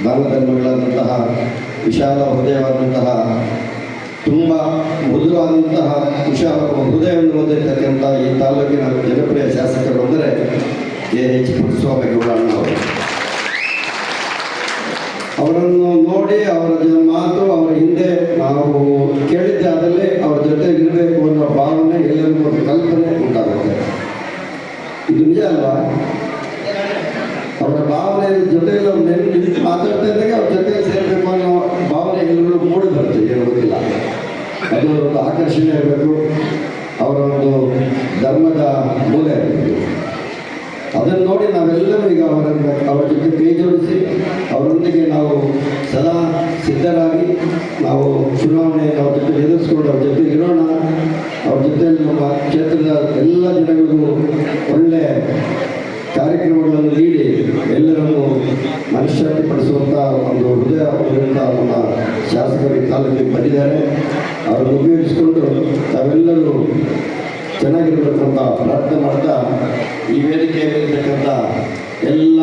ದಾನಧರ್ಮಗಳಾದಂತಹ ವಿಶಾಲ ಹೃದಯವಾದಂತಹ ತುಂಬ ಮೃದುವಾದಂತಹ ವಿಶಾಲ ಹೃದಯವನ್ನು ಹೊಂದಿರತಕ್ಕಂಥ ಈ ತಾಲೂಕಿನ ಜನಪ್ರಿಯ ಶಾಸಕರು ಅಂದರೆ KH ಪುಟ್ಟಸ್ವಾಮಿಗೌಡ ಅವರು. ಅವರನ್ನು ನೋಡಿ ಅವರ ಮಾತು ಅವರ ಹಿಂದೆ ನಾವು ಕೇಳಿದ್ದೆ ಆದಲ್ಲಿ ಅವರ ಜೊತೆ ಇರಬೇಕು ಅನ್ನೋ ಭಾವನೆ ಎಲ್ಲರಿಗೂ ಒಂದು ಕಲ್ಪನೆ ಉಂಟಾಗುತ್ತೆ. ಇದು ನಿಜ ಅಲ್ವಾ? ಅವರ ಭಾವನೆ ಜೊತೆಯಲ್ಲಿ ಅವ್ರು ನಿಂತು ಮಾತಾಡ್ತಾ ಇದ್ದಾಗ ಅವ್ರ ಜೊತೆ ಸೇರಬೇಕು ಅನ್ನೋ ಭಾವನೆ ಎಲ್ಲರೂ ಮೂಡಿ ಬರುತ್ತೆ, ಏನು ಗೊತ್ತಿಲ್ಲ. ಅದು ಒಂದು ಆಕರ್ಷಣೆ ಇರಬೇಕು, ಅವರ ಒಂದು ಧರ್ಮದ ಮೂಲ ಇರಬೇಕು. ಅದನ್ನು ನೋಡಿ ನಾವೆಲ್ಲರೂ ಈಗ ಅವರ ಜೊತೆ ಕೈ ಜೋಡಿಸಿ ಅವರೊಂದಿಗೆ ನಾವು ಸದಾ ಸಿದ್ಧರಾಗಿ ನಾವು ಚುನಾವಣೆ ಅವ್ರ ಜೊತೆ ಎದುರಿಸ್ಕೊಂಡು ಅವ್ರ ಜೊತೆ ಇರೋಣ. ಅವ್ರ ಜೊತೆಯಲ್ಲಿ ನಮ್ಮ ಕ್ಷೇತ್ರದ ಎಲ್ಲ ಜನಗಳಿಗೂ ಒಳ್ಳೆ ಕಾರ್ಯಕ್ರಮಗಳನ್ನು ನೀಡಿ ಎಲ್ಲರನ್ನು ಮನಃಶಾಂತಿಪಡಿಸುವಂಥ ಒಂದು ಹೃದಯ ಹೊಂದಿರುವಂಥ ನಮ್ಮ ಶಾಸಕರು ಈ ತಾಲೂಕಿಗೆ ಬಂದಿದ್ದಾರೆ. ಅವರನ್ನು ಉಪಯೋಗಿಸಿಕೊಂಡು ತಾವೆಲ್ಲರೂ ಚೆನ್ನಾಗಿರಬೇಕು ಅಂತ ಪ್ರಾರ್ಥನೆ ಮಾಡ್ತಾ ಈ ವೇದಿಕೆಯಲ್ಲಿರ್ತಕ್ಕಂಥ ಎಲ್ಲ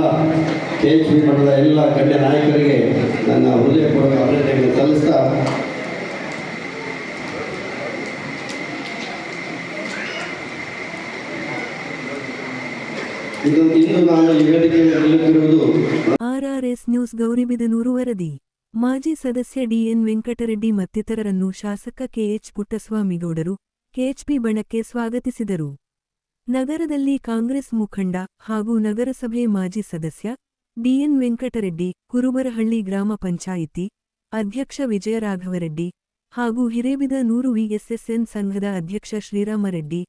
KHP ಮಠದ ಎಲ್ಲ ಗಣ್ಯ ನಾಯಕರಿಗೆ ನನ್ನ ಹೃದಯಪೂರ್ವಕ ಅಭಿನಂದನೆಗಳನ್ನು ಸಲ್ಲಿಸ್ತಾ ಇಂದು ನಾನು ಈ ವೇದಿಕೆಯಲ್ಲಿ RRS ನ್ಯೂಸ್ ಗೌರಿಬಿದನೂರು ವರದಿ. ಮಾಜಿ ಸದಸ್ಯ DN ವೆಂಕಟರೆಡ್ಡಿ ಮತ್ತಿತರರನ್ನು ಶಾಸಕ KH ಪುಟ್ಟಸ್ವಾಮಿಗೌಡರು KHP ಬಣಕ್ಕೆ ಸ್ವಾಗತಿಸಿದರು. ನಗರದಲ್ಲಿ ಕಾಂಗ್ರೆಸ್ ಮುಖಂಡ ಹಾಗೂ ನಗರಸಭೆ ಮಾಜಿ ಸದಸ್ಯ DN ವೆಂಕಟರೆಡ್ಡಿ, ಕುರುಬರಹಳ್ಳಿ ಗ್ರಾಮ ಪಂಚಾಯಿತಿ ಅಧ್ಯಕ್ಷ ವಿಜಯರಾಘವರೆಡ್ಡಿ ಹಾಗೂ ಹಿರೇಬಿದನೂರು VSSN ಸಂಘದ ಅಧ್ಯಕ್ಷ ಶ್ರೀರಾಮರೆಡ್ಡಿ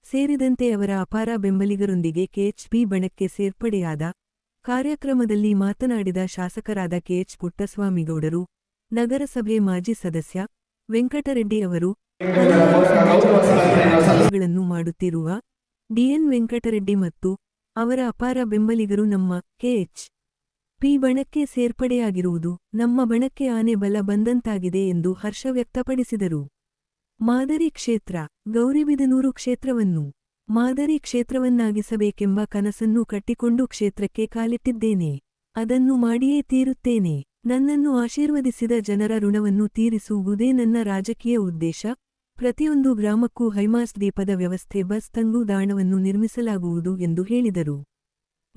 ಸೇರಿದಂತೆ ಅವರ ಅಪಾರ ಬೆಂಬಲಿಗರೊಂದಿಗೆ KHP ಬಣಕ್ಕೆ ಸೇರ್ಪಡೆಯಾದ ಕಾರ್ಯಕ್ರಮದಲ್ಲಿ ಮಾತನಾಡಿದ ಶಾಸಕರಾದ KH ಪುಟ್ಟಸ್ವಾಮಿಗೌಡರು, ನಗರಸಭೆ ಮಾಜಿ ಸದಸ್ಯ ವೆಂಕಟರೆಡ್ಡಿ ಅವರು ಗಳನ್ನು ಮಾಡುತ್ತಿರುವ DN ವೆಂಕಟರೆಡ್ಡಿ ಮತ್ತು ಅವರ ಅಪಾರ ಬೆಂಬಲಿಗರು ನಮ್ಮ KHP ಬಣಕ್ಕೆ ಸೇರ್ಪಡೆಯಾಗಿರುವುದು ನಮ್ಮ ಬಣಕ್ಕೆ ಆನೆ ಬಲ ಬಂದಂತಾಗಿದೆ ಎಂದು ಹರ್ಷ ವ್ಯಕ್ತಪಡಿಸಿದರು. ಮಾದರಿ ಕ್ಷೇತ್ರ ಗೌರಿಬಿದನೂರು ಕ್ಷೇತ್ರವನ್ನು ಮಾದರಿ ಕ್ಷೇತ್ರವನ್ನಾಗಿಸಬೇಕೆಂಬ ಕನಸನ್ನು ಕಟ್ಟಿಕೊಂಡು ಕ್ಷೇತ್ರಕ್ಕೆ ಕಾಲಿಟ್ಟಿದ್ದೇನೆ. ಅದನ್ನು ಮಾಡಿಯೇ ತೀರುತ್ತೇನೆ. ನನ್ನನ್ನು ಆಶೀರ್ವದಿಸಿದ ಜನರ ಋಣವನ್ನು ತೀರಿಸುವುದೇ ನನ್ನ ರಾಜಕೀಯ ಉದ್ದೇಶ. ಪ್ರತಿಯೊಂದು ಗ್ರಾಮಕ್ಕೂ ಹೈಮಾಸ್ ದೀಪದ ವ್ಯವಸ್ಥೆ, ಬಸ್ ತಂಗುದಾಣವನ್ನು ನಿರ್ಮಿಸಲಾಗುವುದು ಎಂದು ಹೇಳಿದರು.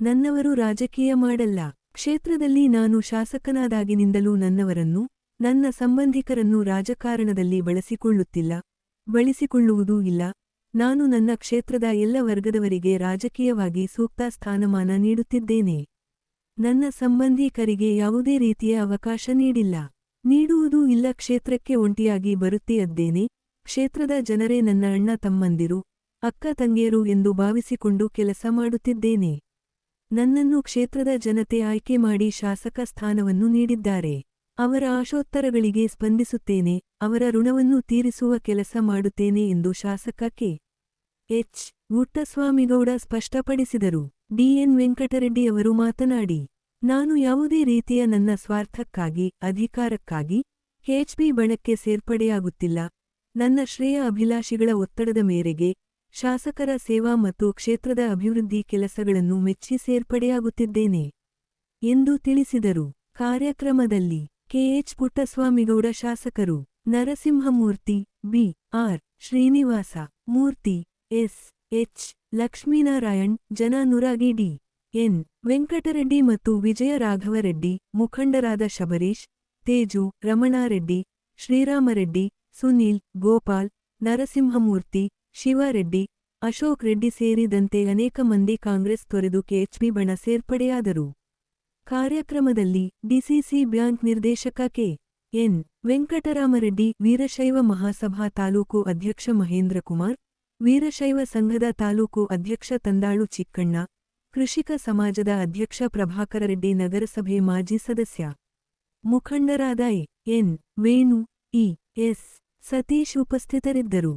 ನನ್ನವರು ರಾಜಕೀಯ ಮಾಡಲ್ಲ. ಕ್ಷೇತ್ರದಲ್ಲಿ ನಾನು ಶಾಸಕನಾದಾಗಿನಿಂದಲೂ ನನ್ನವರನ್ನು, ನನ್ನ ಸಂಬಂಧಿಕರನ್ನು ರಾಜಕಾರಣದಲ್ಲಿ ಬಳಸಿಕೊಳ್ಳುತ್ತಿಲ್ಲ, ಬಳಸಿಕೊಳ್ಳುವುದೂ ಇಲ್ಲ. ನಾನು ನನ್ನ ಕ್ಷೇತ್ರದ ಎಲ್ಲ ವರ್ಗದವರಿಗೆ ರಾಜಕೀಯವಾಗಿ ಸೂಕ್ತ ಸ್ಥಾನಮಾನ ನೀಡುತ್ತಿದ್ದೇನೆ. ನನ್ನ ಸಂಬಂಧಿಕರಿಗೆ ಯಾವುದೇ ರೀತಿಯ ಅವಕಾಶ ನೀಡಿಲ್ಲ, ನೀಡುವುದೂ ಇಲ್ಲ. ಕ್ಷೇತ್ರಕ್ಕೆ ಒಂಟಿಯಾಗಿ ಬರುತ್ತಿದ್ದೇನೆ. ಕ್ಷೇತ್ರದ ಜನರೇ ನನ್ನ ಅಣ್ಣ ತಮ್ಮಂದಿರು, ಅಕ್ಕ ತಂಗಿಯರು ಎಂದು ಭಾವಿಸಿಕೊಂಡು ಕೆಲಸ ಮಾಡುತ್ತಿದ್ದೇನೆ. ನನ್ನನ್ನು ಕ್ಷೇತ್ರದ ಜನತೆ ಆಯ್ಕೆ ಮಾಡಿ ಶಾಸಕ ಸ್ಥಾನವನ್ನು ನೀಡಿದ್ದಾರೆ. ಅವರ ಆಶೋತ್ತರಗಳಿಗೆ ಸ್ಪಂದಿಸುತ್ತೇನೆ, ಅವರ ಋಣವನ್ನು ತೀರಿಸುವ ಕೆಲಸ ಮಾಡುತ್ತೇನೆ ಎಂದು ಶಾಸಕ KH ಪುಟ್ಟಸ್ವಾಮಿಗೌಡ ಸ್ಪಷ್ಟಪಡಿಸಿದರು. DN ವೆಂಕಟರೆಡ್ಡಿ ಅವರು ಮಾತನಾಡಿ, ನಾನು ಯಾವುದೇ ರೀತಿಯ ನನ್ನ ಸ್ವಾರ್ಥಕ್ಕಾಗಿ, ಅಧಿಕಾರಕ್ಕಾಗಿ KHP ಬಣಕ್ಕೆ ಸೇರ್ಪಡೆಯಾಗುತ್ತಿಲ್ಲ. ನನ್ನ ಶ್ರೇಯ ಅಭಿಲಾಷಿಗಳ ಒತ್ತಡದ ಮೇರೆಗೆ ಶಾಸಕರ ಸೇವಾ ಮತ್ತು ಕ್ಷೇತ್ರದ ಅಭಿವೃದ್ಧಿ ಕೆಲಸಗಳನ್ನು ಮೆಚ್ಚಿ ಸೇರ್ಪಡೆಯಾಗುತ್ತಿದ್ದೇನೆ ಎಂದು ತಿಳಿಸಿದರು. ಕಾರ್ಯಕ್ರಮದಲ್ಲಿ KH ಪುಟ್ಟಸ್ವಾಮಿಗೌಡ, ಶಾಸಕರು Narasimhamurthy, B.R. Srinivasa Murthy, S.H. Lakshminarayan, ಜನಾನುರಾಗಿ D.N. Venkatareddy ಮತ್ತು ವಿಜಯ ರಾಘವರೆಡ್ಡಿ, ಮುಖಂಡರಾದ ಶಬರೀಶ್, ತೇಜು, ರಮಣಾರೆಡ್ಡಿ, ಶ್ರೀರಾಮರೆಡ್ಡಿ, ಸುನೀಲ್, ಗೋಪಾಲ್, ನರಸಿಂಹಮೂರ್ತಿ, ಶಿವಾರೆಡ್ಡಿ, ಅಶೋಕ್ ರೆಡ್ಡಿ ಸೇರಿದಂತೆ ಅನೇಕ ಮಂದಿ ಕಾಂಗ್ರೆಸ್ ತೊರೆದು KHP ಬಣ ಸೇರ್ಪಡೆಯಾದರು. ಕಾರ್ಯಕ್ರಮದಲ್ಲಿ DCC ಬ್ಯಾಂಕ್ ನಿರ್ದೇಶಕ K.N. ವೆಂಕಟರಾಮರೆಡ್ಡಿ, ವೀರಶೈವ ಮಹಾಸಭಾ ತಾಲೂಕು ಅಧ್ಯಕ್ಷ ಮಹೇಂದ್ರಕುಮಾರ್, ವೀರಶೈವ ಸಂಘದ ತಾಲೂಕು ಅಧ್ಯಕ್ಷ ತಂದಾಳು ಚಿಕ್ಕಣ್ಣ, ಕೃಷಿಕ ಸಮಾಜದ ಅಧ್ಯಕ್ಷ ಪ್ರಭಾಕರರೆಡ್ಡಿ, ನಗರಸಭೆ ಮಾಜಿ ಸದಸ್ಯ ಮುಖಂಡರಾದ ಎ.ಎನ್. ವೇಣು, ಇ.ಎಸ್. ಸತೀಶ್ ಉಪಸ್ಥಿತರಿದ್ದರು.